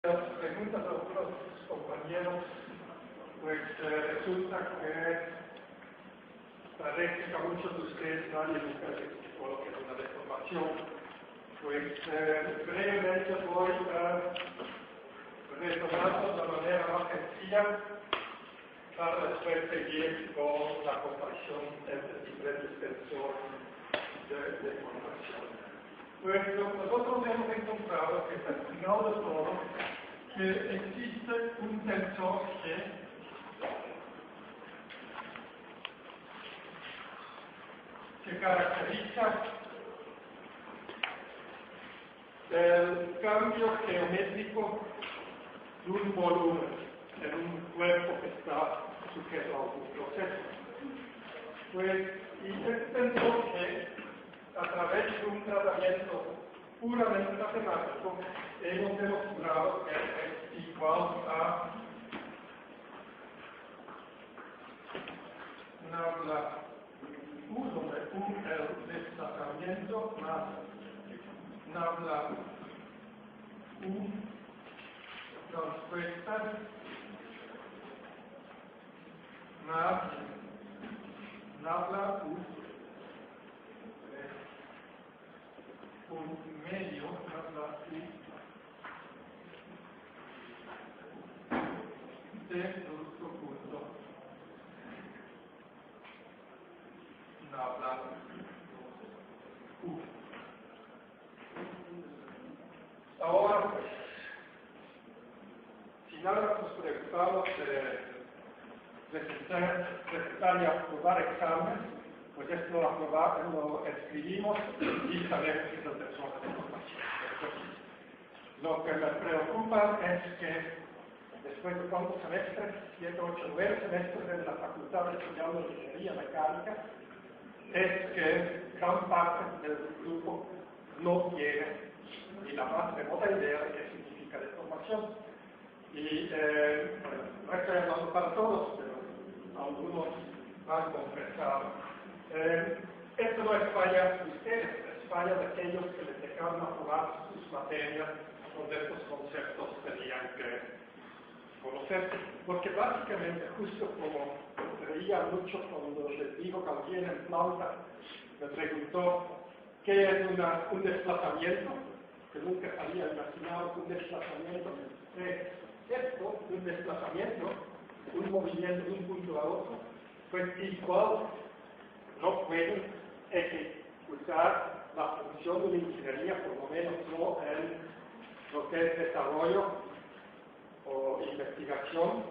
Las preguntas de otros compañeros, pues resulta que parece que a muchos de ustedes nadie nunca les explicó lo que es una deformación. Pues brevemente voy a retomarlo de la manera más sencilla para después seguir con la comparación entre diferentes tensores de deformación. Pues nosotros hemos encontrado que al final de todo que existe un tensor que caracteriza el cambio geométrico de un volumen en un cuerpo que está sujeto a un proceso. Pues, y este tensor a través de un tratamiento puramente matemático, hemos demostrado que es igual a nabla 1 de U, el desplazamiento, más nabla U transpuesta, más nabla U un medio, nabla U de producto punto nabla U. Ahora pues, si nada nos preocupamos de presentar y aprobar exámenes, pues esto lo escribimos y sabemos que es el tensor de deformación. Lo que me preocupa es que después de cuántos semestres, 7, 8, 9 semestres en la Facultad de Estudiando de Ingeniería Mecánica, es que gran parte del grupo no tiene ni la más remota idea de qué significa deformación. Y no estoy hablando para todos, pero algunos más compensados. Esto no es falla de ustedes, es falla de aquellos que les dejaron aprobar sus materias donde estos conceptos tenían que conocer. Porque básicamente, justo como reía mucho cuando les digo que alguien en planta me preguntó qué es un desplazamiento, que nunca había imaginado que un desplazamiento es esto, un desplazamiento, un movimiento de un punto a otro, pues igual no pueden ejecutar la función de la ingeniería, por lo menos no en lo que es desarrollo o investigación,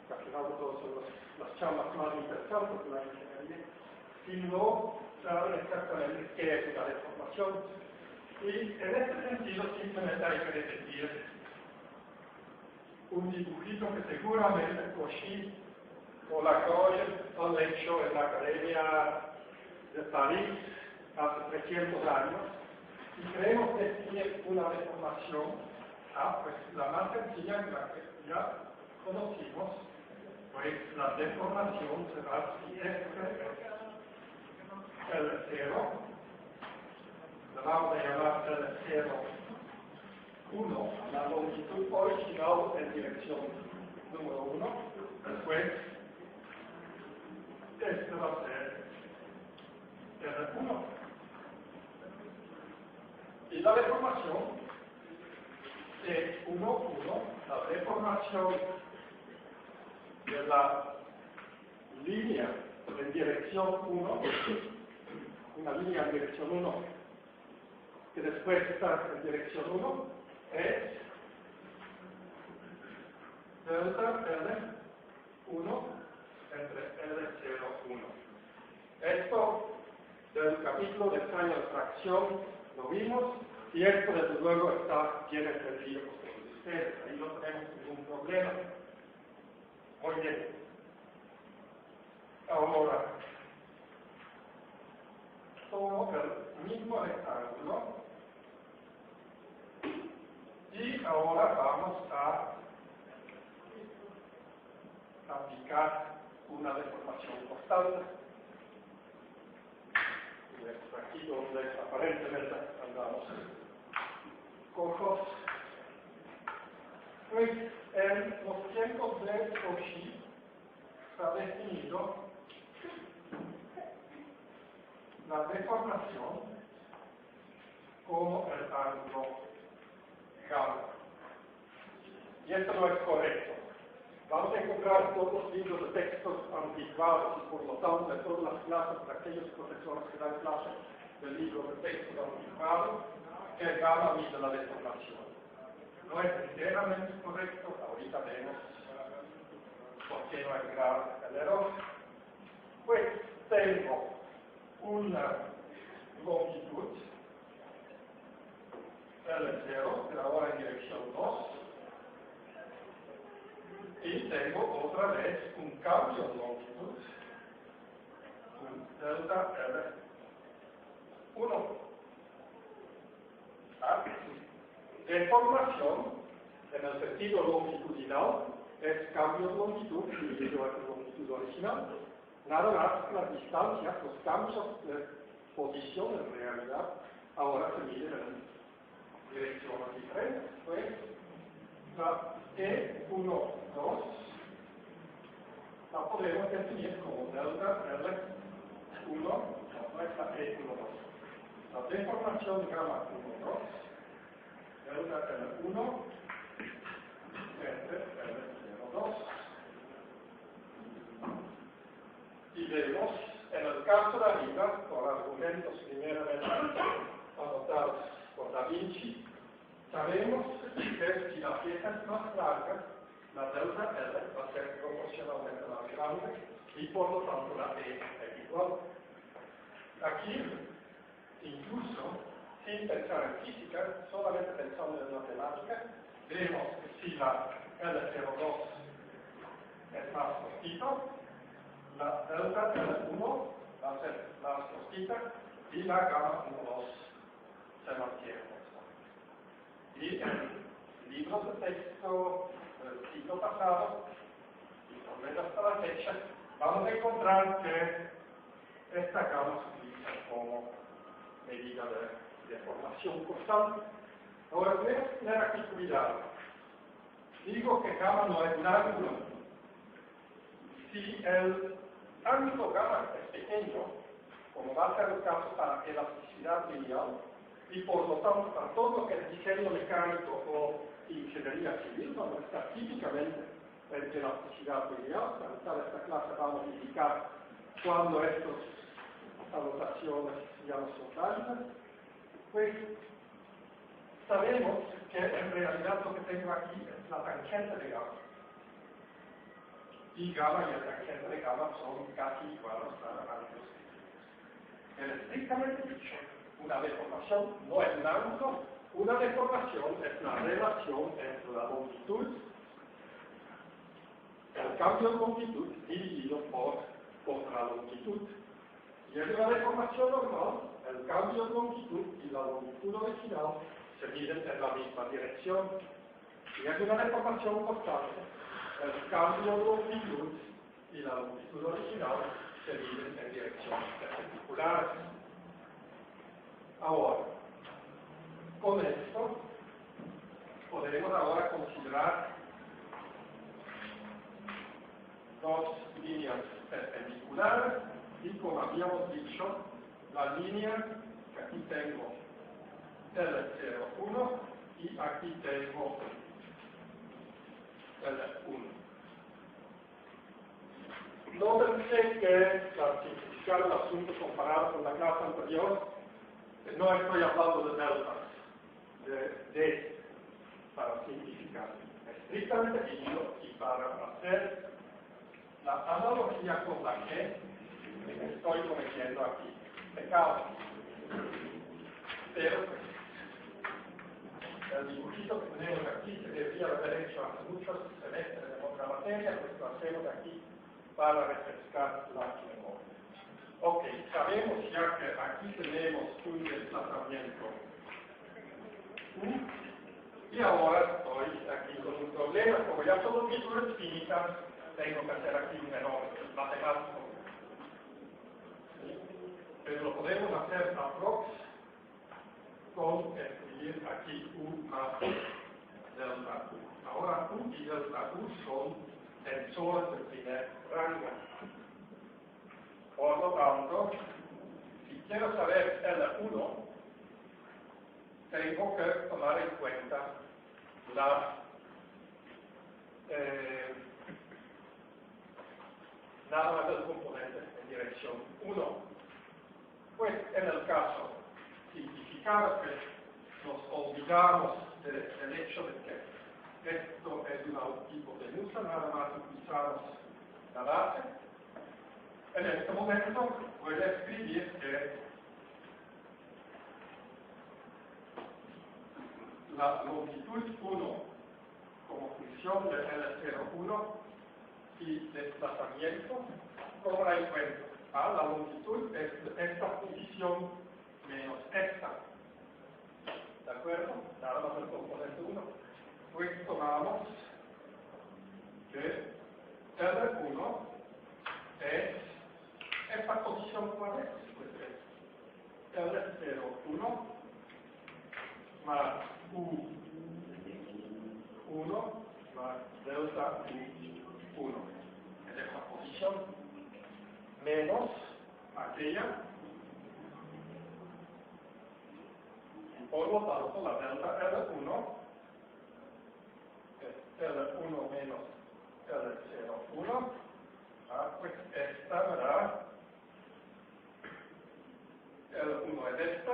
que al final de todo son las charlas más interesantes de la ingeniería, si no saben exactamente qué es una deformación. Y en este sentido simplemente hay que repetir un dibujito que seguramente Cauchy o Lacroix han hecho en la Academia de París hace 300 años, y queremos definir una deformación, pues la más sencilla, la que ya conocimos, pues la deformación será si este es el cero, la vamos a llamar el 0, 1, la longitud original en dirección número 1, después este va a ser el 1. Y la deformación es 1, 1, la deformación de la línea en dirección 1, una línea en dirección 1, que después está en dirección 1, es delta L1 entre L0, 1. Esto del capítulo de ensayo de fracción lo vimos, y esto desde luego está bien entendido por todos ustedes, ahí no tenemos ningún problema. Muy bien. Ahora, tomo el mismo rectángulo y ahora vamos a aplicar una deformación constante. Y es aquí donde aparentemente andamos cojos. Pues en los tiempos de Cauchy está definido la deformación como el ángulo gamma. Y esto no es correcto. Vamos a encontrar todos los libros de textos anticuados y por lo tanto en todas las clases de aquellos profesores que dan clases de libros de textos anticuados que el gamma mide la deformación. No es enteramente correcto, ahorita vemos por qué no es grave el error. Pues tengo una longitud L0, pero ahora en dirección 2, y tengo otra vez un cambio de longitud, un delta L1. Deformación, en el sentido longitudinal, es cambio de longitud dividido en longitud original. Nada más las distancias, los cambios de posición en realidad, ahora se miden en direcciones diferentes. Pues la E1, 2 la podemos definir como delta L1, no es la E1, 2. La deformación gamma 1, 2 delta L1 entre L02. Y vemos, en el caso de arriba, por argumentos primeramente anotados por Da Vinci, sabemos que si la pieza es más larga, la delta L va a ser proporcionalmente más grande y por lo tanto la E es igual. Aquí, incluso, sin pensar en física, solamente pensando en matemática, vemos que si la L02 es más cortito, la delta L1 va a ser más cortita y la gamma 1,2 se mantiene. Y en libros de texto del siglo pasado, y por menos hasta la fecha, vamos a encontrar que esta gamma se utiliza como medida de deformación constante. Ahora debemos tener aquí cuidado. Digo que gamma no es un ángulo. Si el ángulo gamma es pequeño, como va a ser el caso para elasticidad lineal, y por lo tanto para todo lo que es diseño mecánico o ingeniería civil, donde está típicamente en elasticidad lineal, para esta clase vamos a indicar cuando estas anotaciones ya no son válidas, pues sabemos que en realidad lo que tengo aquí es la tangente de gamma. Y gamma y el tangente de gamma son casi iguales para ángulos críticos. Pero estrictamente dicho, una deformación no es un ángulo, una deformación es la relación entre la longitud, el cambio de longitud dividido por otra longitud. Y es una deformación normal, el cambio de longitud y la longitud original se miden en la misma dirección. Y es una deformación constante, el cambio de longitud y la longitud original se miden en direcciones perpendiculares. Ahora, con esto, podemos ahora considerar dos líneas perpendiculares y, como habíamos dicho, la línea que aquí tengo L01 y aquí tengo L1. Nótense que, para simplificar el asunto comparado con la clase anterior, no estoy hablando de deltas, de D, para simplificar. Estrictamente dicho, y para hacer la analogía con la que estoy cometiendo aquí. Pecado. Pero el dibujito que tenemos aquí se debería haber hecho hace muchos semestres en otra materia, pues lo hacemos aquí para refrescar la memoria. Ok, sabemos ya que aquí tenemos un desplazamiento y ahora estoy aquí con un problema. Como ya son figuras finitas, tengo que hacer aquí un error matemático. ¿Sí? Pero lo podemos hacer aprox con escribir aquí U más delta U. Ahora U y delta U son tensores de primer rango. Por lo tanto, si quiero saber L1, tengo que tomar en cuenta nada más del componente en dirección 1. Pues en el caso simplificado que nos olvidamos del hecho de que esto es una hipotenusa, nada más utilizamos la base. En este momento voy a escribir que la longitud 1 como función de L01 y desplazamiento, ¿cómo la encuentro? La longitud es esta posición menos esta. ¿De acuerdo? Nada más el componente 1. Pues tomamos que L1 es esta posición, ¿cuál es? Pues es L01 más U1 más delta U1. Es esta posición menos aquella. Y por lo tanto, la delta L1 es L1 menos L01. Pues esta me da L1 es esta,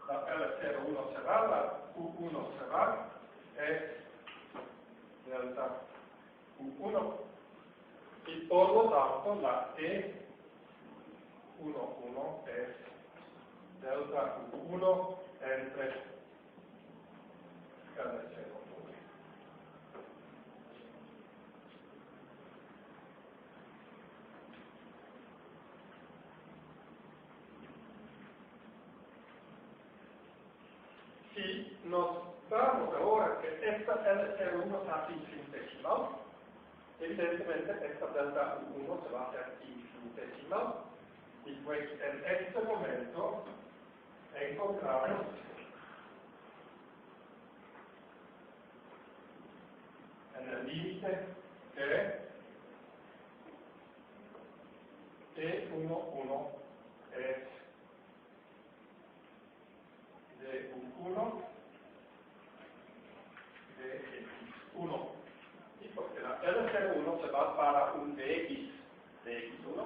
la L01 se va, la U1 se va, es delta U1. Y por lo tanto, la E11 es delta U1 entre L01. Si nos damos ahora que esta L01 está infinitesimal, evidentemente esta delta U1 se va a hacer infinitesimal, y pues en este momento encontramos en el límite que E11 es de U1 de X1. Y porque la L01 se va para un dx de X1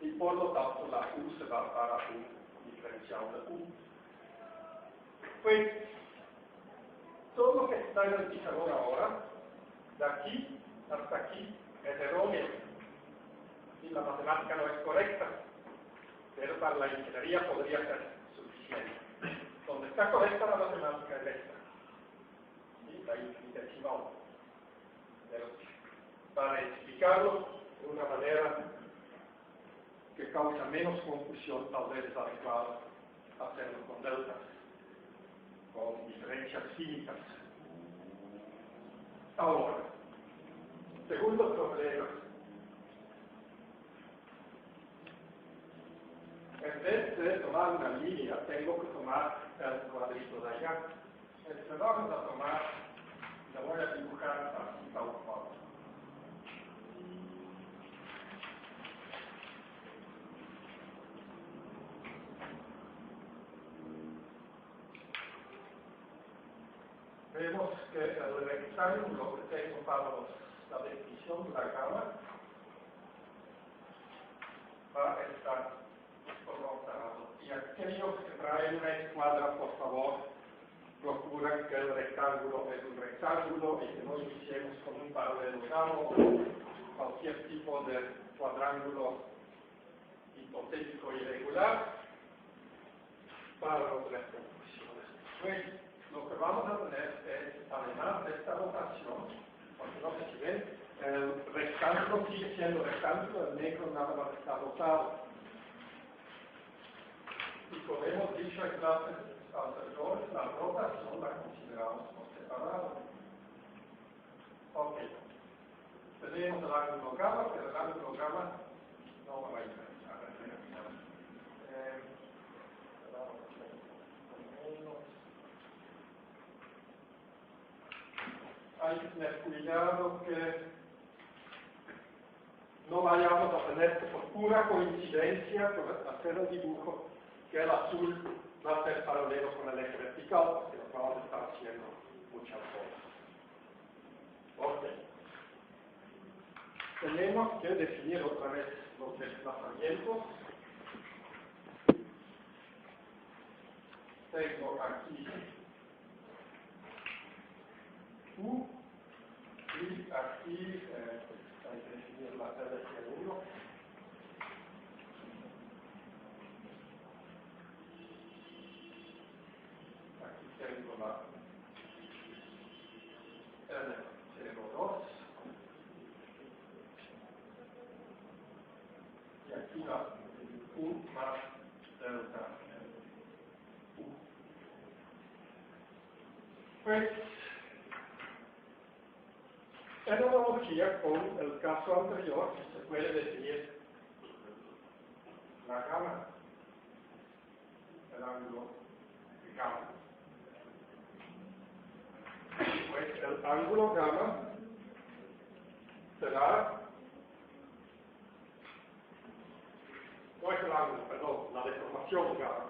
y por lo tanto la U se va para un diferencial de U. Pues todo lo que está en el pizarrón ahora, de aquí hasta aquí, es erróneo. Y la matemática no es correcta, pero para la ingeniería podría ser suficiente. Donde está correcta la matemática es esta, ¿sí? La infinitesimal. Pero para explicarlo de una manera que causa menos confusión, tal vez es adecuado hacerlo con deltas, con diferencias químicas. Ahora, segundo problema. En vez de tomar una línea, tengo que tomar el cuadrito de allá. Entonces vamos a tomar, le voy a dibujar así tal cual. Vemos que el rectángulo que tengo para la definición de la gama va a estar por otro lado. Y aquellos que traen una escuadra, por favor, procuran que el rectángulo es un rectángulo y que no iniciemos con un paralelogramo o cualquier tipo de cuadrángulo hipotético irregular para no tener confusiones. Pues, lo que vamos a tener es, además de esta rotación, porque no sé si ven, el rectángulo sigue siendo rectángulo, el negro nada más está rotado. Y como hemos dicho en clases anteriores, la rotación la consideramos por separado. Ok. Tenemos el ángulo gamma, pero el ángulo gamma no va a interesar. hay que tener cuidado que no vayamos a tener que por pura coincidencia, por hacer el dibujo, que el azul va a ser paralelo con el eje vertical, porque nos vamos a estar haciendo muchas cosas. Ok. Tenemos que definir otra vez los desplazamientos. Tengo aquí U y aquí hay que definir la LC1. Aquí tengo la L02 y aquí la U más delta U. Pues, en analogía con el caso anterior, se puede definir la gamma, el ángulo de gamma. Pues el ángulo gamma será, no es el ángulo, perdón, la deformación gamma.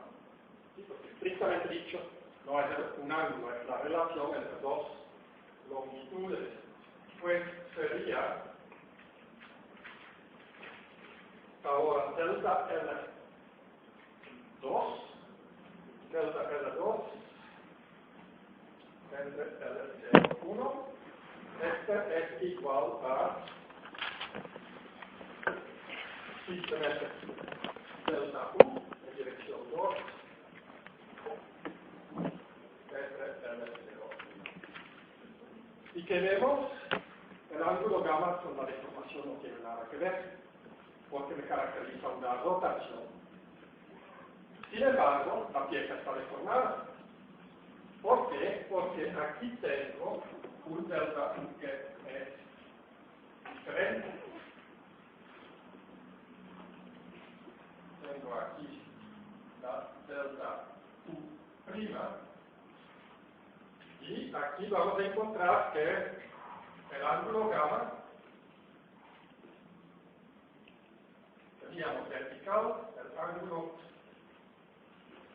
¿Sí? Porque estrictamente dicho, no es un ángulo, es la relación entre dos longitudes. Pues sería ahora delta L2 entre L01, este es igual a simplemente delta U en dirección 2 entre L01. Y que vemos, el ángulo gamma con la deformación no tiene nada que ver, porque me caracteriza una rotación. Sin embargo, la pieza está deformada. ¿Por qué? Porque aquí tengo un delta U que es diferente. Tengo aquí la delta U prima y aquí vamos a encontrar que el ángulo gamma, teníamos vertical, el ángulo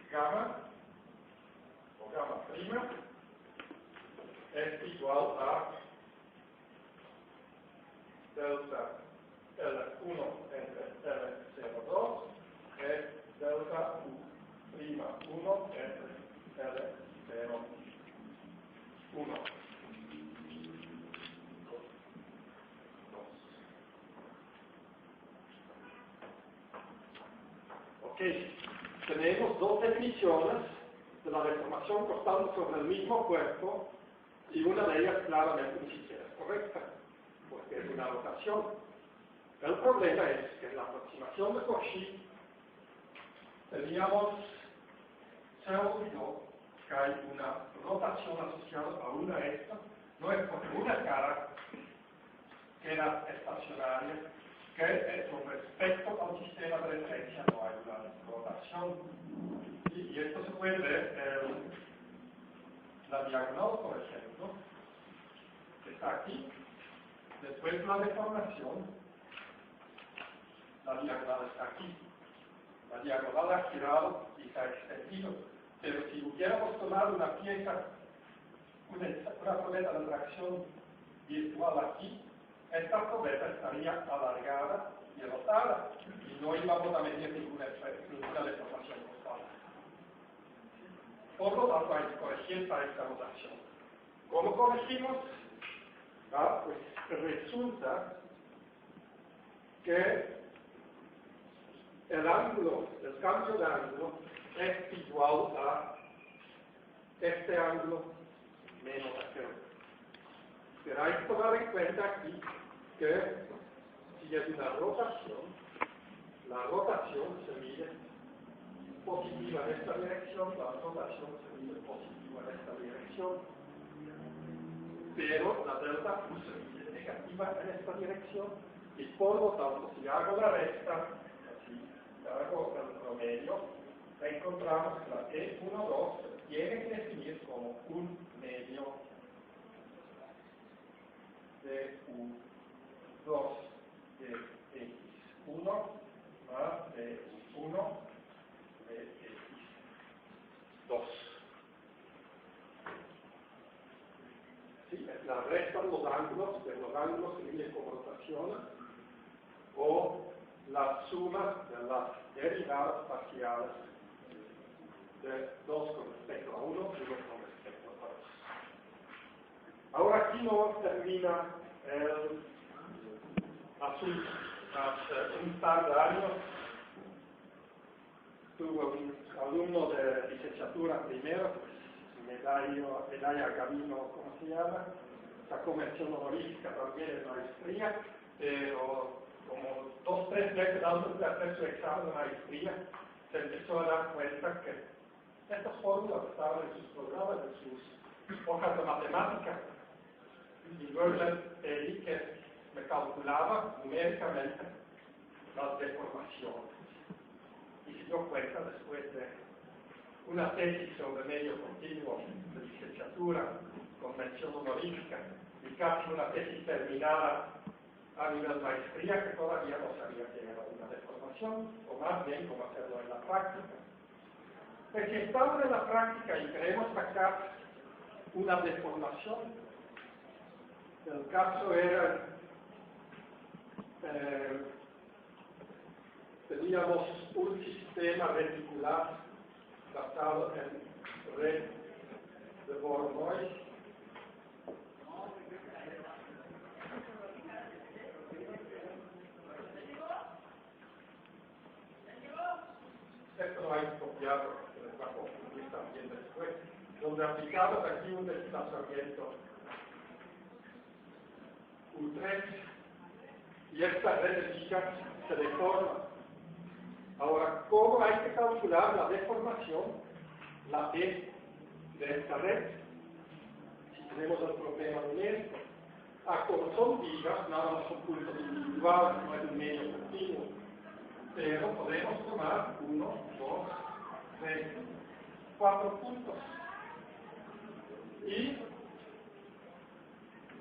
gamma o gamma prima es igual a delta L1 entre L02 es delta U prima 1 entre L01. Ok, tenemos dos definiciones de la deformación cortando sobre el mismo cuerpo y una de ellas claramente ni siquiera es correcta, porque es una rotación. El problema es que en la aproximación de Cauchy se olvidó que hay una rotación asociada a una esta, no es porque una cara queda estacionaria, que con respecto al sistema de referencia no hay una rotación. Y esto se puede ver en la diagonal, por ejemplo, que está aquí. Después de la deformación, la diagonal está aquí. La diagonal ha girado y se ha extendido. Pero si hubiéramos tomado una pieza, una probeta de tracción virtual aquí, esta probeta estaría alargada y rotada y no íbamos a medir ninguna deformación costal. Por lo tanto, hay que corregir para esta rotación. ¿Cómo corregimos? Pues resulta que el cambio de ángulo es igual a este ángulo menos aquel. Pero hay que tomar en cuenta aquí que si es una rotación, la rotación se mide positiva en esta dirección, la rotación se mide positiva en esta dirección, pero la delta U se mide negativa en esta dirección y por lo tanto si hago la resta, así, hago el promedio, encontramos que la E12 tiene que definir como un medio de U2 de X1 más de U1 de X2. Sí, es la resta de los ángulos que vienen como rotación, o la suma de las derivadas parciales de 2 con respecto a 1 y 1 con respecto a 2. Ahora aquí no termina el asunto. Hace un par de años tuve un alumno de licenciatura primero, medalla Gavino, ¿cómo se llama? Sacó mención honorífica también en maestría, pero como 2 o 3 meses antes de hacer su examen de maestría, se empezó a dar cuenta que estas fórmulas estaban en sus programas, en sus hojas de matemáticas, y luego le pedí que me calculaba numéricamente las deformaciones. Y se dio cuenta después de una tesis sobre medio continuo de licenciatura con mención honorífica y casi una tesis terminada a nivel maestría, que todavía no sabía que era una deformación, o más bien cómo hacerlo en la práctica. Pero si estamos en la práctica y queremos sacar una deformación, el caso era, teníamos un sistema reticular basado en red de Voronoi. Esto lo hay copiado, que les va a confundir también después, donde aplicamos aquí un desplazamiento U3 y esta red de gigas se deforma. Ahora, ¿cómo hay que calcular la deformación, la E de esta red? Si tenemos el problema numérico. Como son gigas, nada más son puntos individuales, no es un medio continuo. Pero podemos tomar 1, 2, 3, 4 puntos. Y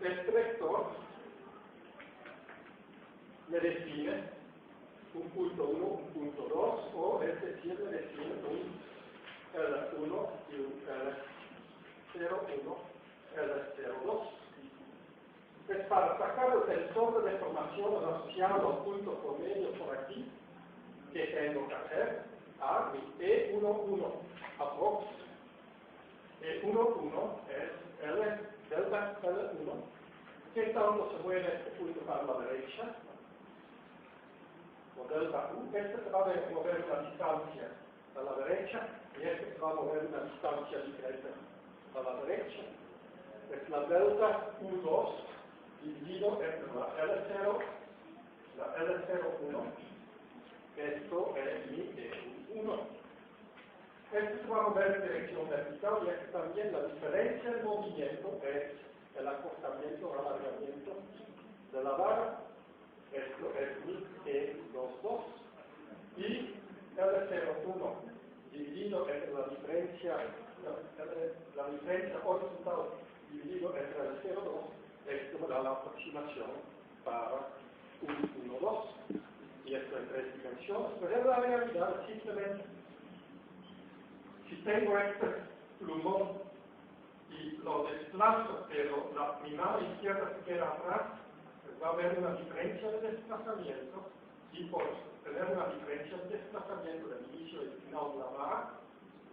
este vector me define un punto 1, un punto 2, o es decir, me define un L1 y un L01, L02. Es para sacar el tensor de deformaciones asociado al punto por medio por aquí, que tengo que hacer a mi E11 aprox. E11 es L delta L1. ¿Qué tanto se mueve este punto para la derecha? O delta U. Este se va a mover una distancia a la derecha y este se va a mover una distancia diferente a la derecha. Es la delta U2 dividido entre la L0, la L01. Esto es mi E1. Esto se va a mover en dirección vertical, ya que también la diferencia de movimiento es el acortamiento o alargamiento de la vara. Esto es mi E22. Y L01 dividido entre la diferencia horizontal dividido entre el 0,2, esto me da la aproximación para un 1,2. Y esto en 3 dimensiones, pero en la realidad simplemente, si tengo este plumón y lo desplazo, pero mi mano izquierda se queda atrás, pues va a haber una diferencia de desplazamiento, y por tener una diferencia de desplazamiento del inicio y final de la vara,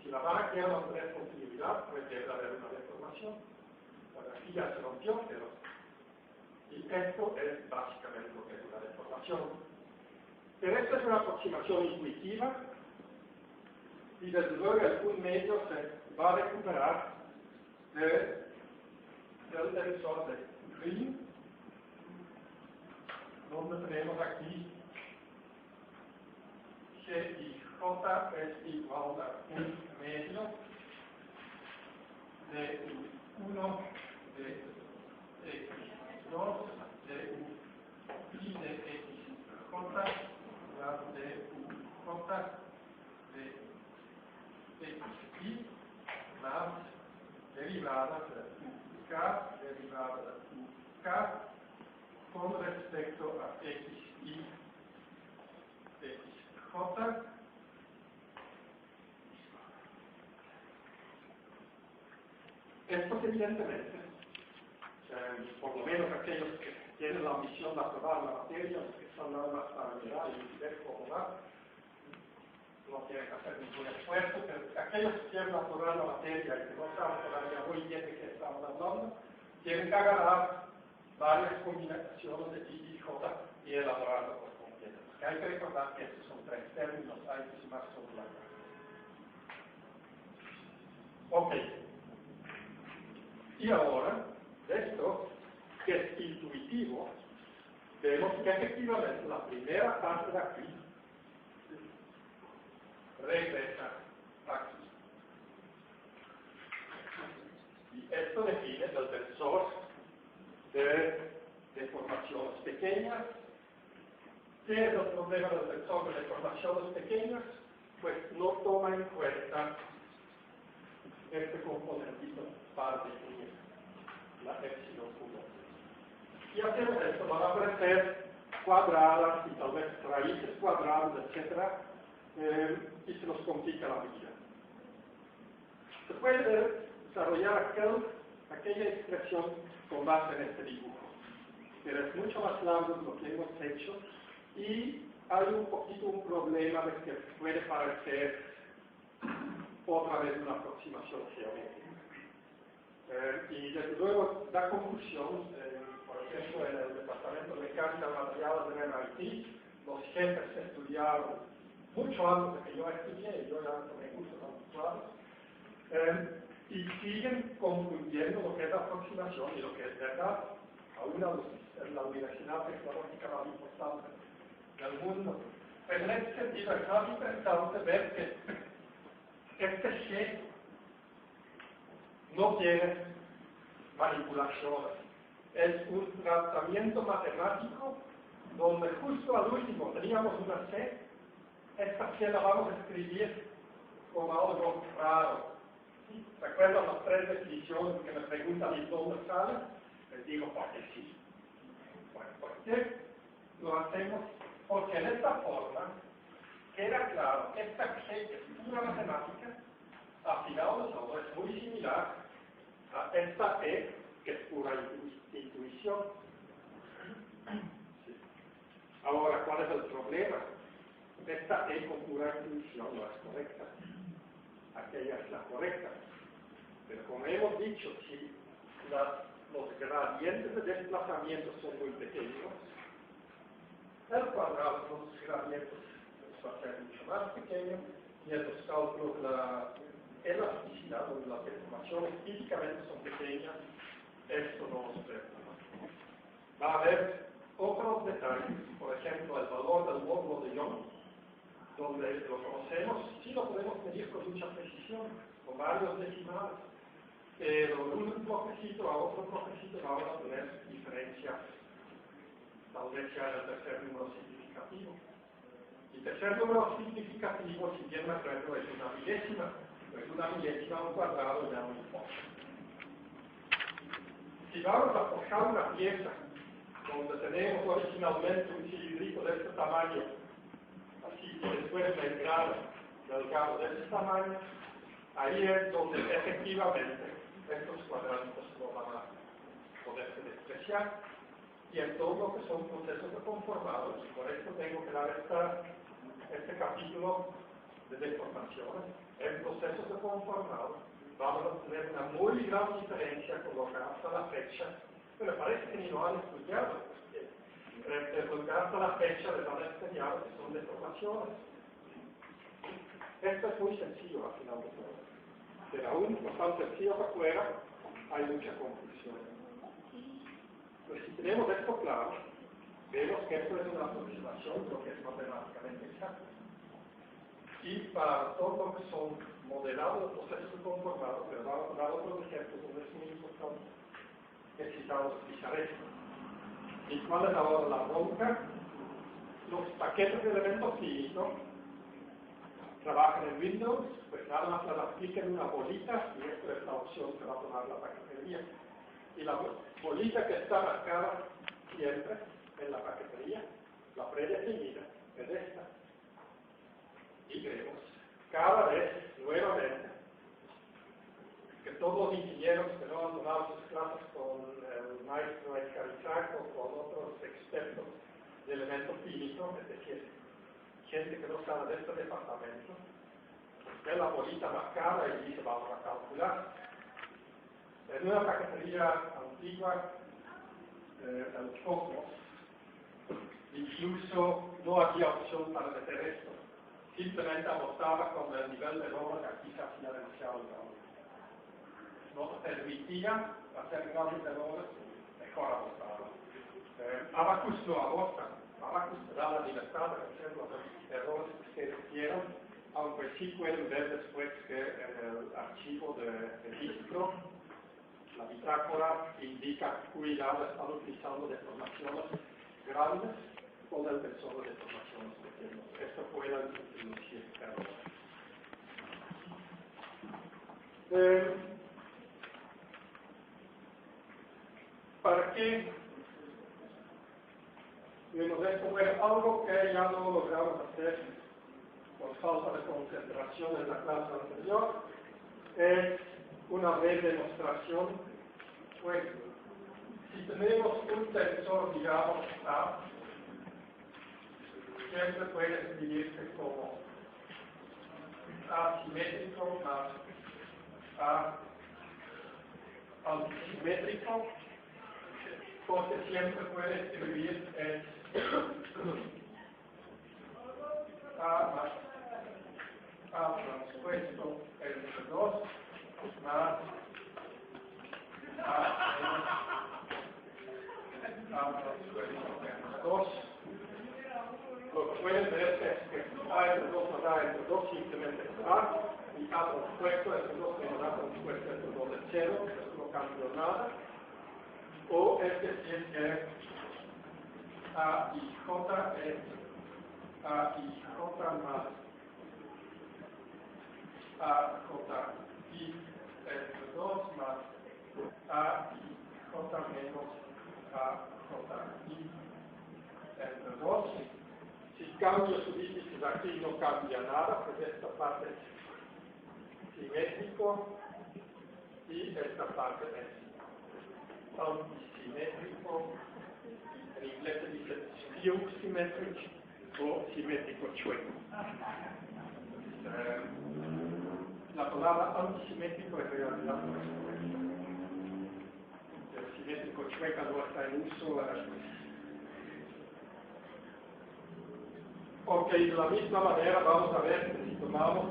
si la vara queda en tener continuidad, pues debe haber una deformación. Bueno, aquí ya se rompió, pero y esto es básicamente lo que es una deformación. Pero esta es una aproximación intuitiva y desde luego el punto medio se va a recuperar del tensor de Green, donde tenemos aquí que y J es igual a un medio de U1 de X2 de U y de XJ más de UJ de XI más derivada de UK derivada de UK con respecto a x, y x, j, estos evidentemente, por lo menos aquellos que tienen la ambición de aprobar la materia, los que están nada más para mirar y ver cómo va, no tienen que hacer ningún esfuerzo, pero aquellos que quieren aprobar la materia y que no saben todavía muy bien de qué estamos hablando, tienen que agarrar varias combinaciones de y y j y elaborarlo por completo. Porque hay que recordar que estos son tres términos, hay que sumar sobre la Ok. Y ahora, de esto, que es intuitivo, vemos que efectivamente la primera parte de aquí regresa aquí. Y esto define el tensor de deformaciones pequeñas. ¿Qué es el problema del tensor de deformaciones pequeñas? Pues no toma en cuenta este componentito par definir, la epsilon 1. Y hacemos esto, van a aparecer cuadradas y tal vez raíces cuadradas, etc. Y se nos complica la vida. Se puede desarrollar aquella expresión con base en este dibujo, pero es mucho más largo de lo que hemos hecho y hay un poquito un problema de que puede parecer otra vez una aproximación geométrica. Y desde luego da confusión, por ejemplo en el departamento de mecánica de materiales del MIT, los jefes estudiaron mucho antes de que yo estudié, yo ya tomé cursos anticuados, y siguen confundiendo lo que es la aproximación y lo que es verdad. Aún en la universidad tecnológica más importante del mundo. Pero en este sentido es más interesante ver que este G no tiene manipulaciones. Es un tratamiento matemático donde justo al último teníamos una C, esta C la vamos a escribir como algo raro. ¿Sí? ¿Recuerdan las tres definiciones que me preguntan y dónde sale? Les digo porque sí. Bueno, ¿por qué lo hacemos? Porque en esta forma queda claro que esta G es pura matemática, al final de todo es muy similar a esta E, que es pura intuición. Sí. Ahora, ¿cuál es el problema? Esta E con pura intuición no es correcta. Aquella es la correcta. Pero como hemos dicho, si los gradientes de desplazamiento son muy pequeños, el cuadrado de los gradientes va a ser mucho más pequeño y en los cálculos la elasticidad, donde las deformaciones típicamente son pequeñas, esto no nos preocupa. Va a haber otros detalles, por ejemplo, el valor del módulo de Young, donde lo conocemos, sí lo podemos medir con mucha precisión, con varios decimales, pero de un bloquecito a otro bloquecito vamos a tener diferencias, tal vez sea el tercer número significativo. Y tercer número significativo, si bien me acuerdo, es una milésima. Pues una milésima a un cuadrado ya muy poco. Si vamos a forjar una pieza donde tenemos originalmente un cilindrito de este tamaño, así y después membrana delgado de este tamaño, ahí es donde efectivamente estos cuadraditos no van a poderse despreciar. Y en todo lo que son procesos de conformado, y por eso tengo que dar este capítulo de deformaciones, en procesos de conformado vamos a tener una muy gran diferencia con lo que hasta la fecha, pero parece que ni lo han estudiado, porque lo que hasta la fecha les han enseñado que son deformaciones. Esto es muy sencillo al final de todo, pero aún por tan sencillo que fuera, hay mucha confusión. Pues si tenemos esto claro, vemos que esto es una aproximación de lo que es matemáticamente exacto. Y para todo lo que son modelados los procesos de conformado, pero vamos a dar otros ejemplos donde es muy importante, necesitamos utilizar esto. ¿Y cuál es ahora la bronca? Los paquetes de elementos finitos trabajan en Windows, pues nada más las apliquen una bolita, y esto es la opción que va a tomar la paquetería. Y la bolita que está marcada siempre en la paquetería, la predefinida es esta. Y vemos cada vez, nuevamente, que todos los ingenieros que no han tomado sus clases con el maestro Escarizak o con otros expertos de elementos químicos, es decir, gente que no sabe de este departamento, ve la bolita marcada y dice vamos a calcular. En una paquetería antigua, el Cosmos, incluso no había opción para meter esto. Simplemente abordaba con el nivel de error que aquí se hacía demasiado grande. No permitía hacer grandes errores, mejor abordaba. Abacus no aborda. Abacus te da la libertad de hacer los errores que ustedes quieran, aunque sí pueden ver después que en el archivo de registro la bitácora indica cuidado, están utilizando deformaciones grandes con el tensor de deformaciones pequeñas. Esto puede introducir errores. ¿Para qué? Vemos esto, bueno, algo que ya no logramos hacer por falta de concentración en la clase anterior, es una breve demostración. Pues, si tenemos un tensor, digamos, A, siempre puede escribirse como A simétrico más A antisimétrico, porque siempre puede escribir en A más A transpuesto entre 2 más A menos A transpuesto entre 2. Lo que pueden ver es que A entre 2 más A entre 2 simplemente es A, y A transpuesto entre 2 menos A transpuesto entre 2 es 0, eso no cambia nada. O es decir que A y J es A y J más A J I entre 2 más A y J menos A J I entre 2. Si cambio sus índices aquí no cambia nada, pues esta parte es simétrico y esta parte es antisimétrico. En inglés se dice skew symmetric o simétrico chueco. La palabra antisimétrico es realidad no es correcta. El simétrico chueca no está en uso. Ok, de la misma manera vamos a ver que si tomamos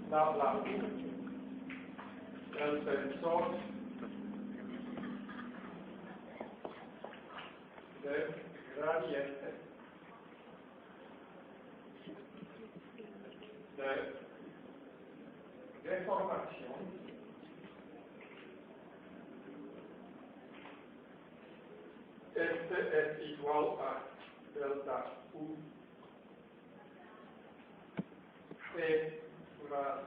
la el tensor de gradiente de deformación este es igual a delta U T más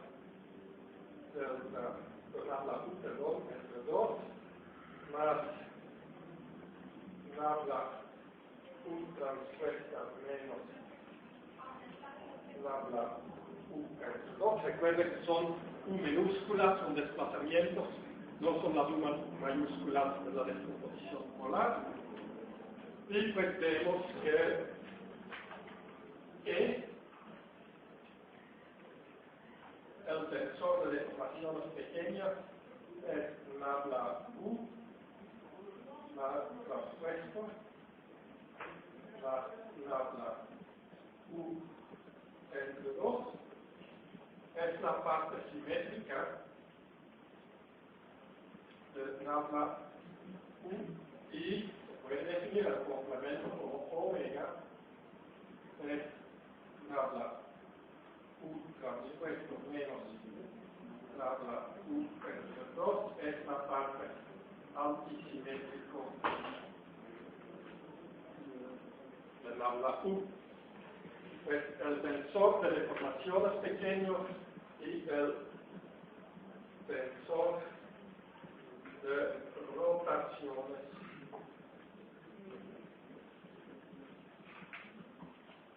delta nabla U, perdón, entre 2 más nabla U transpuesta menos nabla U entre 2. Recuerden que son U minúsculas, son desplazamientos, no son las U mayúsculas de la descomposición polar. Y pues vemos que el tensor de deformaciones pequeñas es nabla U más transpuesto más nabla U entre 2 es la parte simétrica de nabla U y se puede definir el complemento como omega es nabla U transpuesto menos nabla U entre 2 es la parte antisimétrico de nabla U. Pues el tensor de deformaciones pequeños y el tensor de rotaciones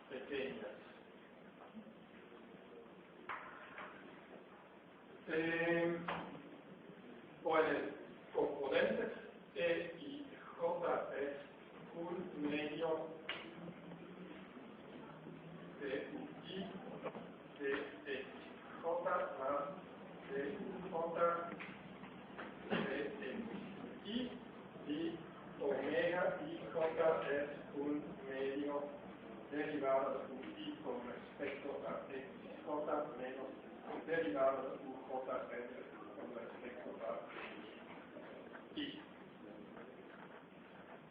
pequeñas. O en el componentes E y J es un medio de I de X. J más de J de X. Y omega I J es un medio derivado de I con respecto a X. J menos derivado de UJ con respecto a I.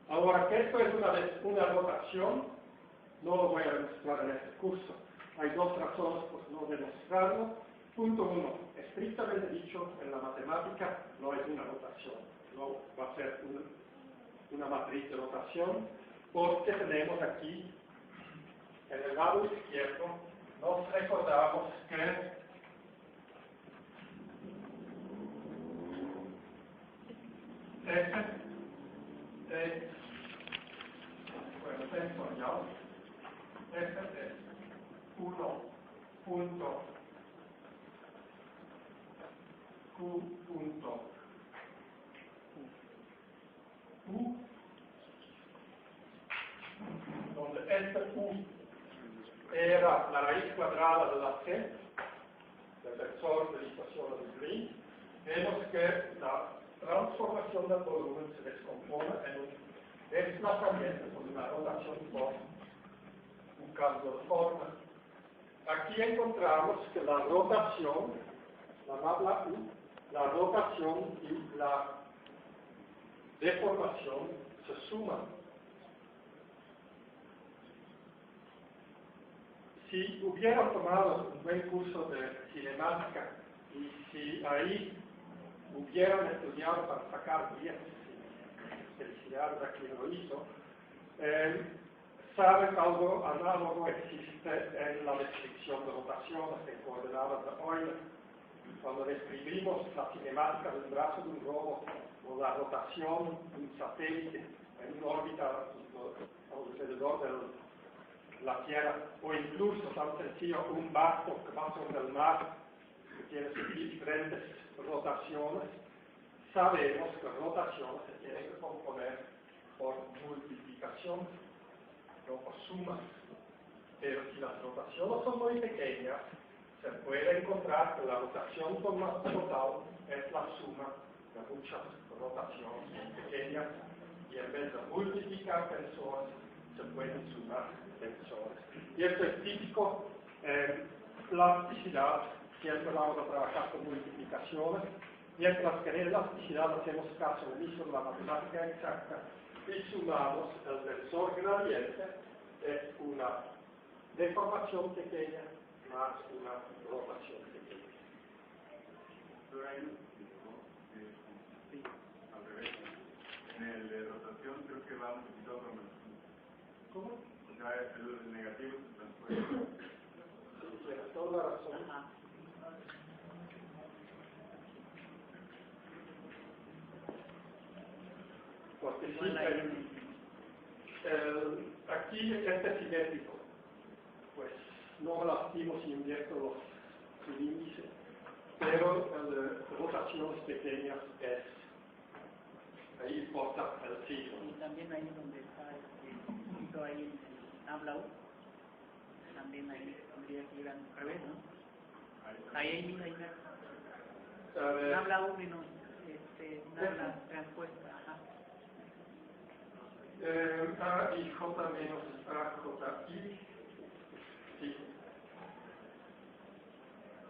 Ahora, que esto es una rotación, no lo voy a demostrar en este curso. Hay dos razones por no demostrarlo. Punto 1. Estrictamente dicho, en la matemática no es una rotación. No va a ser una matriz de rotación, porque tenemos aquí, en el lado izquierdo, nos recordamos que F es, bueno, tensorial, F es 1 punto Q punto U, donde este U era la raíz cuadrada de la C, del vector de ecuación de Green. Vemos que la transformación del volumen se descompone en un desplazamiento por una rotación por un cambio de forma. Aquí encontramos que la rotación, la tabla U, la rotación y la deformación se suman. Si hubieran tomado un buen curso de cinemática y si ahí hubieran estudiado para sacar 10, felicidades a quien lo hizo, saben algo análogo existe en la descripción de rotaciones en coordenadas de Euler. Cuando describimos la cinemática del brazo de un robot o la rotación de un satélite en una órbita alrededor de la Tierra, o incluso tan sencillo un barco que va sobre el mar, que tiene sus diferentes rotaciones, sabemos que rotaciones se tienen que componer por multiplicación, no por sumas. Pero si las rotaciones son muy pequeñas, se puede encontrar que la rotación total es la suma de muchas rotaciones pequeñas, y en vez de multiplicar tensores, se pueden sumar tensores. Y esto es típico en plasticidad, siempre vamos a trabajar con multiplicaciones, mientras que en elasticidad hacemos caso omiso de la matemática exacta y sumamos el tensor gradiente, es una deformación pequeña más una rotación pequeña. Pero hay al revés. En el de rotación creo que va multiplicado por menos 1. ¿Cómo? O sea, el negativo se transforma. Sí, tienes toda la razón. Porque sí, aquí este es simétrico, pues no me lastimo si invierto los índices, pero el de rotaciones pequeñas es, ahí importa el signo. Y también ahí donde está el punto ahí en el habla U, también ahí tendría que ir al revés, ¿no? Ahí habla U menos nada transpuesta. Ajá. A y J menos A, J, I. Sí.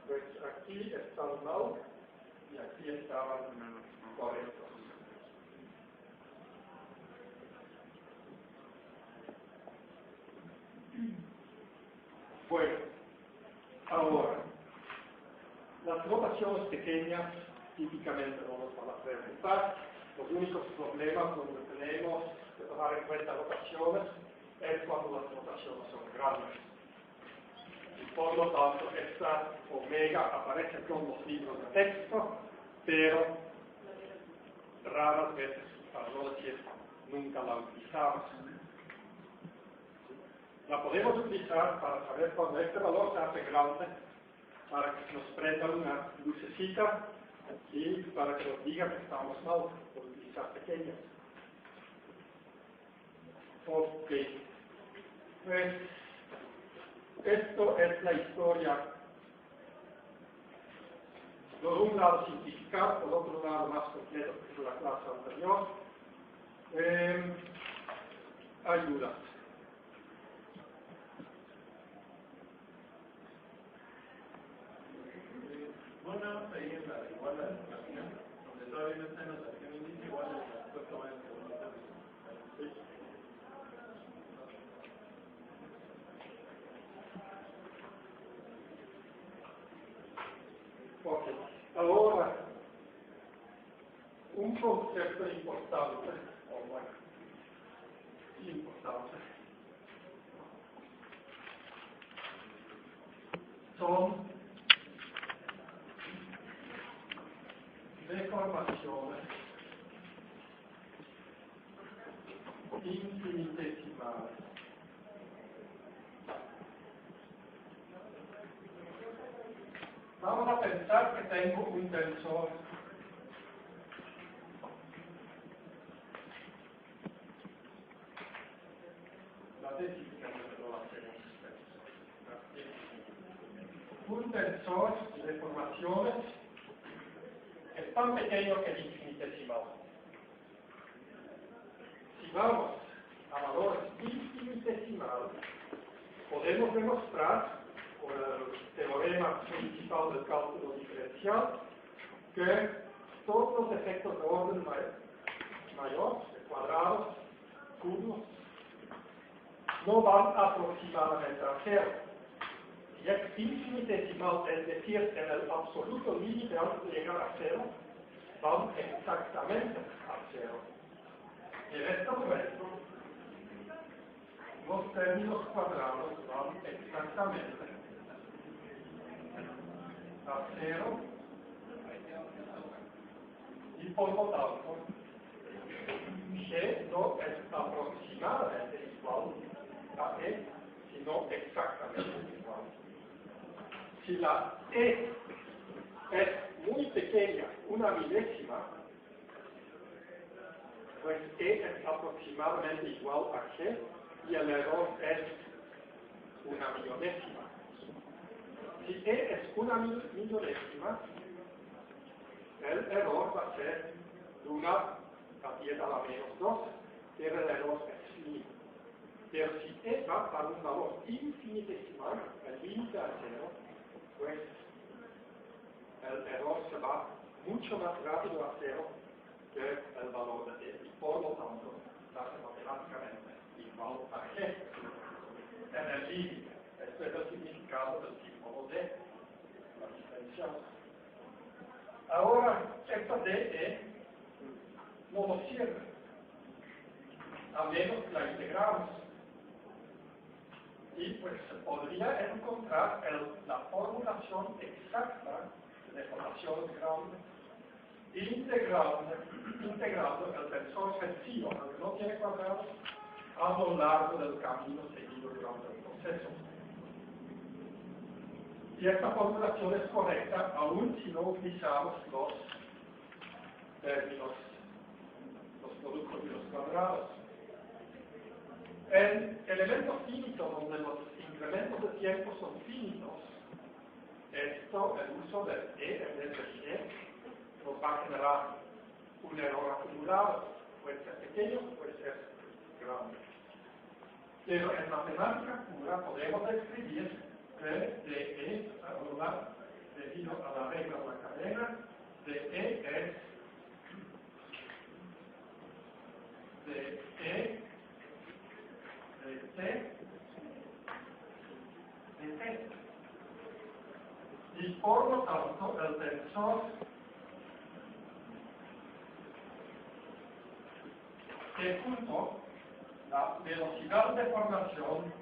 Pues aquí está el null y aquí estaban correctos. Bueno, ahora, las rotaciones pequeñas típicamente no nos van a preguntar. Los únicos problemas donde tenemos que tomar en cuenta rotaciones es cuando las rotaciones son grandes. Y por lo tanto, esta omega aparece con los libros de texto, pero raras veces, para no decir nunca la utilizamos. La podemos utilizar para saber cuando este valor se hace grande, para que nos prenda una lucecita y para que nos diga que estamos mal por utilizar pequeñas. Ok, pues esto es la historia. Por un lado simplificar, por otro lado más completo que la clase anterior. Ayuda. Bueno, ahí en la igual la definición, donde todavía no está en notación índice, igual la respuesta va en segundo término. Ok, ahora un concepto importante, o bueno, importante, son deformaciones infinitesimales. Vamos a pensar que tengo un tensor un tensor de deformaciones es tan pequeño que es infinitesimal. Si vamos a valores infinitesimales, podemos demostrar por el teorema principal del cálculo diferencial que todos los efectos de orden mayor, de cuadrados, cubos, no van aproximadamente a cero. Si es infinitesimal, es decir, en el absoluto límite antes de llegar a cero, van exactamente a cero. Y en este momento, los términos cuadrados van exactamente a cero y por lo tanto, G no es aproximadamente igual a E, sino exactamente igual. Si la E es muy pequeña, una milésima, pues E es aproximadamente igual a G y el error es una millonésima. Si E es una millonésima, el error va a ser una a 10 a la menos 2, pero el error es mínimo. Pero si E va para un valor infinitesimal, el límite a cero, pues el error se va mucho más rápido a cero que el valor de t, y por lo tanto se hace matemáticamente igual a g en el límite. Este es el significado del símbolo de la diferencial. Ahora, esta de no nos sirve, a menos que la integramos. Y pues se podría encontrar la formulación exacta de deformaciones grandes integrando el tensor sencillo, aunque no tiene cuadrados, a lo largo del camino seguido durante el proceso. Y esta formulación es correcta aun si no utilizamos los términos, los productos y los cuadrados. En elementos finitos, donde los incrementos de tiempo son finitos, esto, el uso de E en vez de G, nos va a generar un error acumulado. Puede ser pequeño, puede ser grande. Pero en matemática pura podemos escribir que de E, ahora, debido a la regla de la cadena, de E es de E de T de T. Y por lo tanto, el tensor T punto, la velocidad de formación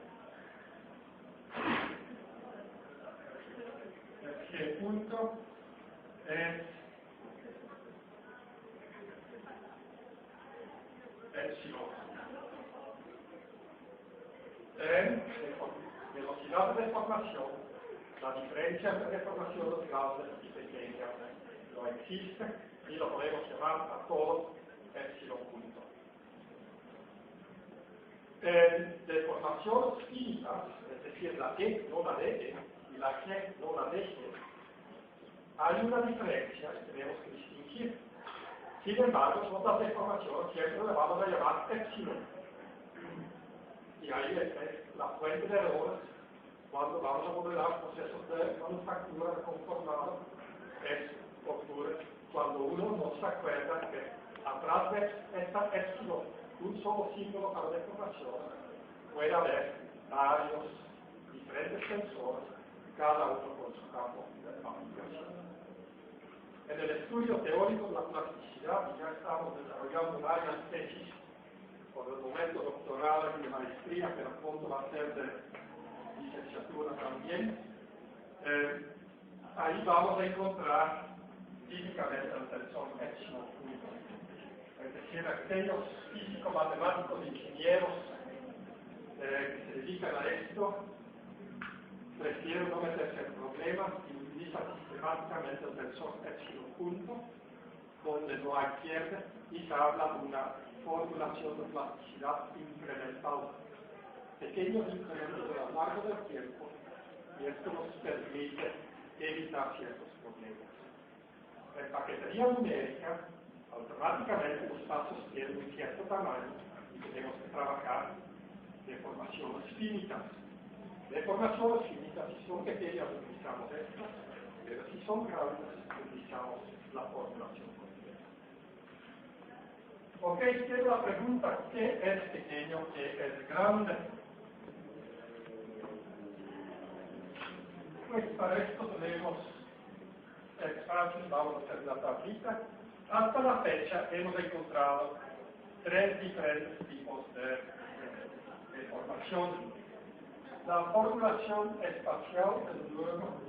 de G punto es epsilon. En velocidad de deformación, la diferencia entre deformaciones grandes y pequeñas no existe y lo podemos llamar a todo epsilon punto. En deformaciones finitas, es decir, la E no la D y la G no la DG, hay una diferencia que tenemos que distinguir. Sin embargo, son las deformaciones siempre le vamos a llamar epsilon. Y ahí es la fuente de errores cuando vamos a modelar procesos de manufactura de conformado. Ocurre cuando uno no se acuerda que atrás de esta epsilon, un solo símbolo para deformación, puede haber varios diferentes sensores, cada uno con su campo de aplicación. En el estudio teórico de la plasticidad ya estamos desarrollando varias tesis, por el momento doctoral y de maestría, pero pronto va a ser de licenciatura también. Ahí vamos a encontrar típicamente el tensor epsilon punto. Es decir, aquellos físico-matemáticos, ingenieros que se dedican a esto, prefieren no meterse en problemas y utilizan sistemáticamente el tensor epsilon punto, donde no hay pierde y se habla de una formulación de plasticidad incremental. Pequeños incrementos a lo largo del tiempo, y esto nos permite evitar ciertos problemas. En paquetería numérica, automáticamente los pasos tienen un cierto tamaño y tenemos que trabajar deformaciones finitas. Deformaciones finitas, si son pequeñas utilizamos estas, pero si son grandes utilizamos la formulación completa. Ok, quiero la pregunta, ¿qué es pequeño, qué es grande? Pues para esto tenemos espacios, vamos a hacer la tablita. Hasta la fecha hemos encontrado tres diferentes tipos de deformación. La formulación espacial del luego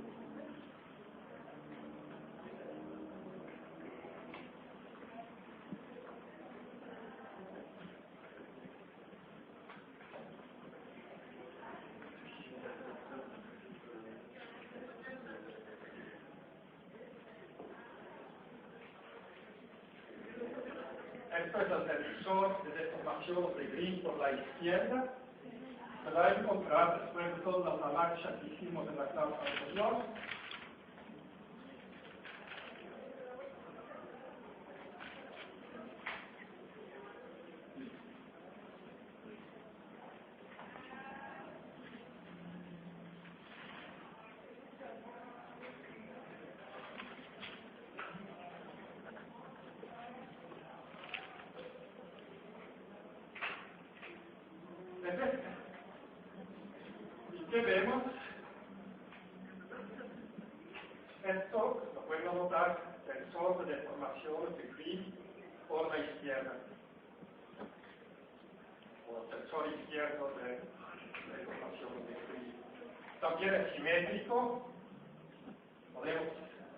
esto es el tensor de deformación de Green por la izquierda. Se va a encontrar después de todas las marchas que hicimos en la clase anterior. ¿Y qué vemos? Esto lo pueden notar, tensor de deformaciones de Green por la izquierda, o el tensor izquierdo de deformaciones de Green. También es simétrico, podemos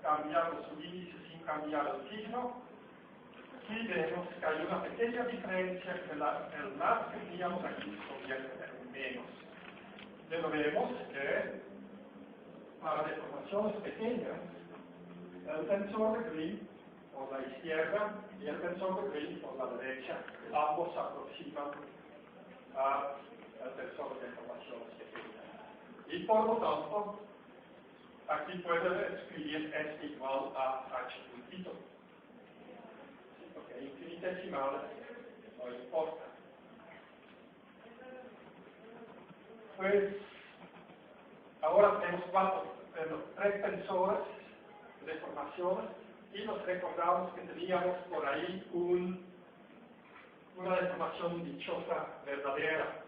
cambiar los índices sin cambiar el signo, y vemos que hay una pequeña diferencia que el más que teníamos aquí se convierte en menos. Luego vemos que para deformaciones pequeñas, el tensor de Green por la izquierda y el tensor de Green por la derecha, ambos se aproximan al tensor de deformaciones pequeñas. Y por lo tanto, aquí puede escribir S igual a H puntito. Porque infinitesimales no importa. Pues ahora tenemos tres tensores de deformaciones y nos recordamos que teníamos por ahí una deformación dichosa verdadera.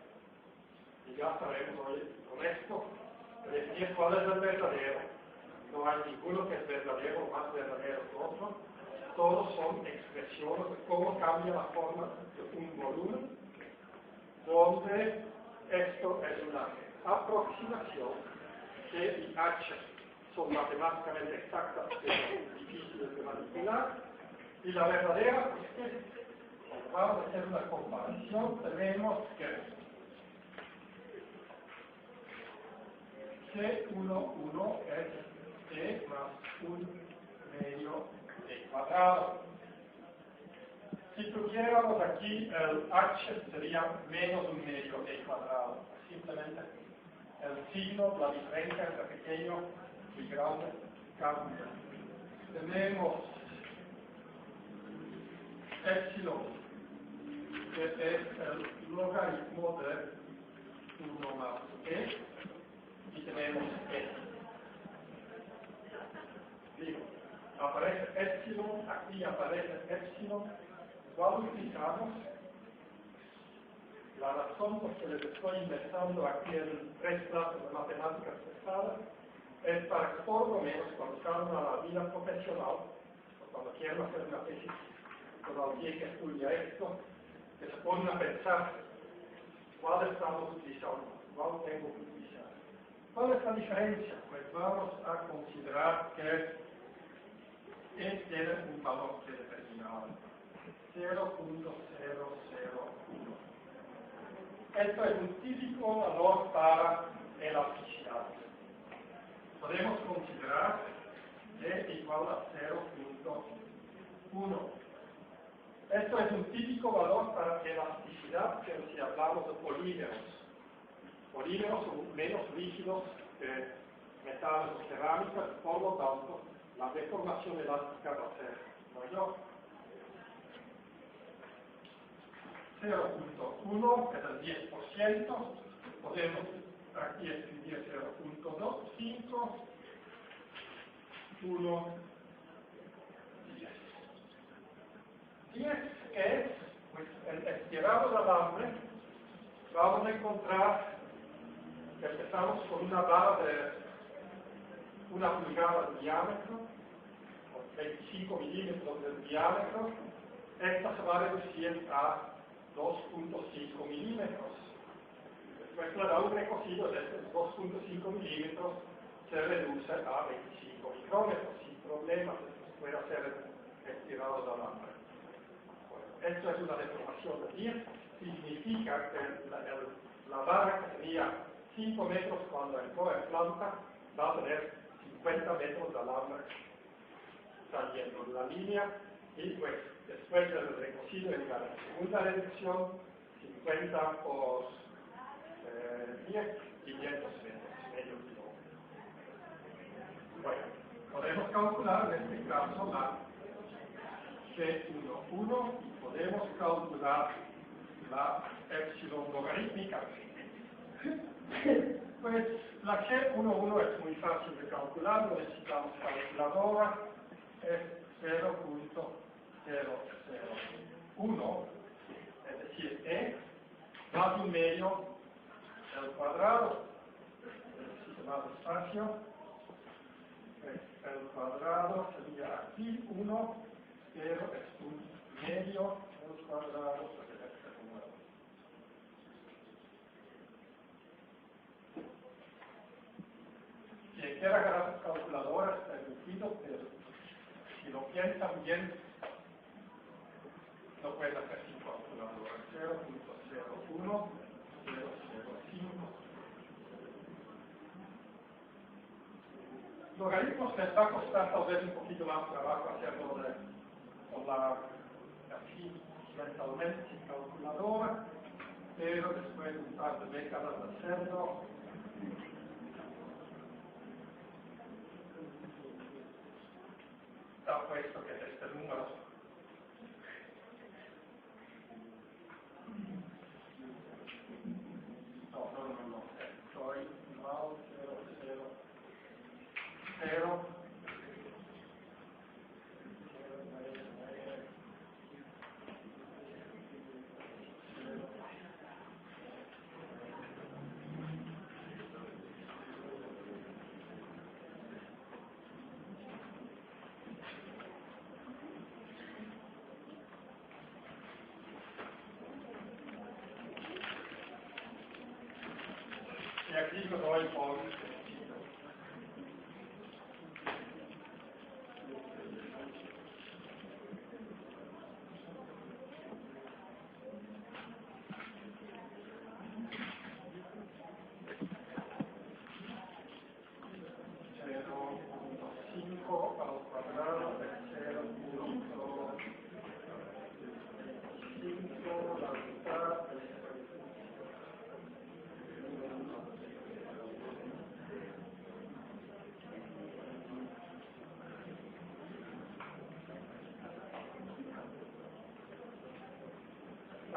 Y ya sabemos hoy con esto definir cuál es el verdadero. No hay ninguno que es verdadero o más verdadero que otro. Todos son expresiones de cómo cambia la forma de un volumen, donde esto es una aproximación. G y H son matemáticamente exactas, pero difíciles de manipular. Y la verdadera, pues, Cuando vamos a hacer una comparación, tenemos que C11 es E más 1 medio E cuadrado. Si tuviéramos aquí el H sería menos 1 medio E cuadrado. Simplemente el signo, la diferencia entre pequeño y grande cambia. Tenemos epsilon, que es el logaritmo de 1 más E, y tenemos E. Digo, aparece epsilon, aquí aparece epsilon. Cuando utilizamos, la razón por que les estoy inventando aquí en 3 clases de matemáticas pesadas es para que por lo menos cuando salgan a la vida profesional, o cuando quieran hacer una tesis con alguien que estudia esto, que se ponen a pensar cuál estamos utilizando, cuál tengo que utilizar. ¿Cuál es la diferencia? Pues vamos a considerar que E tiene un valor determinado. 0.001. Esto es un típico valor para elasticidad. Podemos considerar E igual a 0.1. Esto es un típico valor para elasticidad, pero si hablamos de polímeros. Polímeros son menos rígidos que metales o cerámicas, por lo tanto, la deformación elástica va a ser mayor. 0.1 es el 10%, podemos aquí escribir 0.25, 1, 10. 10 es, pues, el estirado del alambre, vamos a encontrar que empezamos con una barra de 1 pulgada de diámetro, o 25 milímetros de diámetro. Esta se va a reducir a 2.5 milímetros. Después le da un recocido de estos 2.5 milímetros, se reduce a 25 micrómetros, sin problemas, puede ser estirado de alambre. Bueno, esto es una deformación de 10, significa que la barra que tenía 5 metros cuando entró en planta, va a tener 50 metros de alambre saliendo de la línea, y pues después del recocido en la segunda reducción, 50 por 10, 500 metros, medio kilómetro. Bueno, podemos calcular en este caso la C11 y podemos calcular la epsilon logarítmica. Pues la G11 es muy fácil de calcular, no necesitamos calculadora, es 0.001, es decir, E más 1 medio el cuadrado, necesito más espacio, el cuadrado sería aquí 1, 0 es 1 medio el cuadrado, quien quiera agarrar sus calculadoras, permitido, pero si lo piensan bien, lo pueden hacer sin calculadora. 0.01, 0.05. Logaritmos les va a costar tal vez un poquito más trabajo hacerlo así mentalmente sin calculadora, pero después de un par de décadas de hacerlo, está puesto que es este número. No, estoy mal, 0. Y aquí lo doy por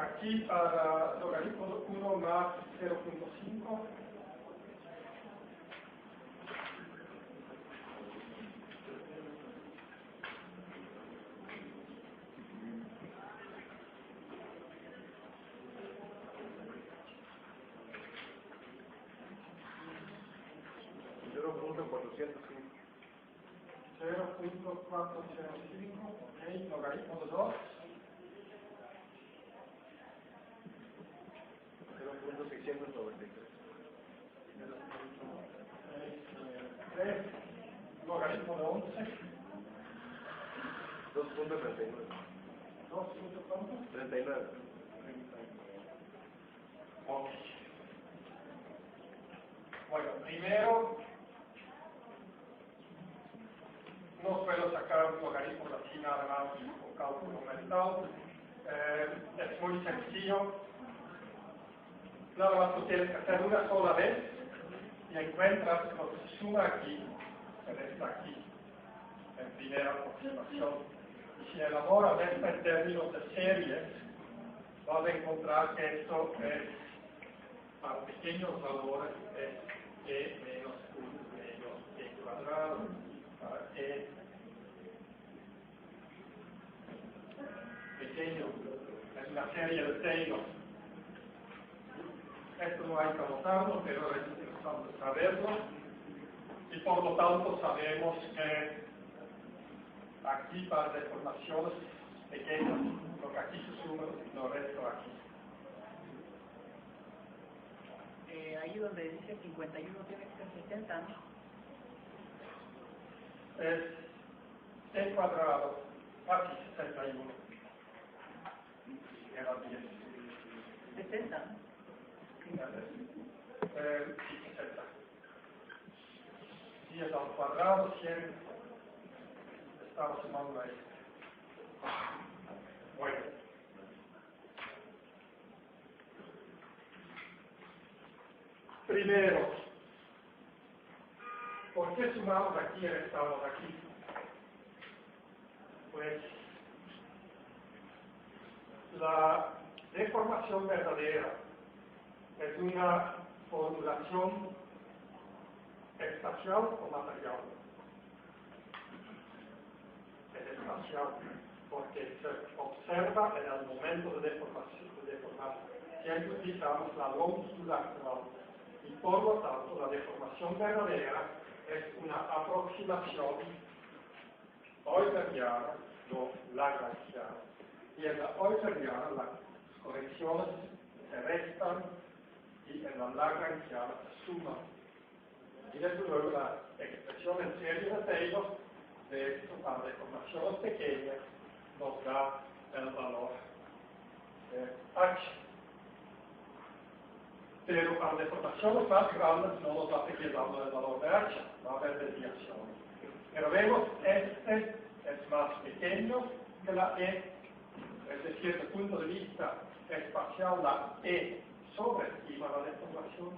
aquí para logaritmo 1 más 0.5. Ok, logaritmo de 2. 3, logaritmo de 11. 2.39. 39. Ok. Bueno, primero no puedo sacar logaritmos así nada más con cálculo mental. Es muy sencillo. Nada más lo tienes que hacer una sola vez y encuentras lo que se suma aquí, en esta aquí, en primera aproximación. Y si elaboras esto en términos de series, vas a encontrar que esto es, para pequeños valores, es e menos 1 menos e cuadrado, para e pequeño, es una serie de Taylor. Esto no hay que anotarlo, pero es interesante saberlo. Y por lo tanto sabemos que aquí para deformaciones pequeñas, lo que aquí se suma, lo resto aquí. Ahí donde dice 51 tiene que ser 60, ¿no? Es e cuadrado, casi 61. Era 10. 60, ¿no? Sí, 60. 10 al cuadrado, 100. Estaba sumando ahí. Bueno. Primero, ¿por qué sumamos aquí y restamos aquí? Pues la deformación verdadera es una formulación espacial o material. Es espacial, porque se observa en el momento de deformación. Siempre utilizamos la longitud actual. Y por lo tanto, la deformación verdadera es una aproximación euleriana, no lagrangiana. Y en la euleriana las correcciones se restan y en la lagrangiana se suman. Y desde luego la expresión en serie de Taylor de esto para deformaciones pequeñas nos da el valor H. Pero para deformaciones más grandes no nos va a seguir dando el valor de H, va a haber desviaciones. Pero vemos, este es más pequeño que la E, es decir, desde el punto de vista espacial, la E sobreestima la deformación,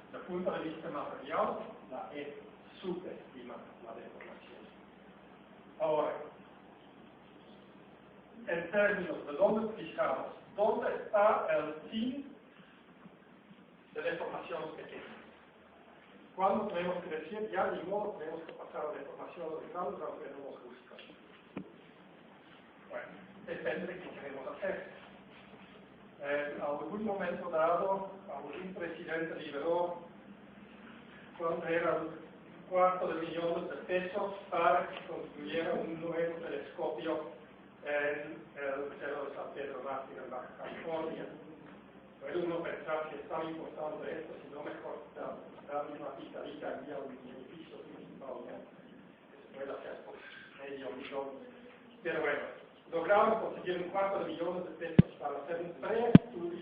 desde el punto de vista material, la E subestima la deformación. Ahora, en términos de dónde fijamos, ¿dónde está el fin de deformaciones pequeñas? ¿Cuándo tenemos que decir, ya ni modo tenemos que pasar a deformaciones grandes aunque no nos gusta? Bueno, depende de qué queremos hacer. En algún momento dado, algún presidente liberó cuando eran $250,000,000 de pesos para que construyera un nuevo telescopio en el Cerro de San Pedro Mártir en Baja California. Puede uno pensar que es tan importante esto, si no mejor darle una pitadita aquí a un edificio principal, ¿no? Que se puede hacer por $500,000. Pero bueno, lograron conseguir $250,000,000 para hacer un preestudio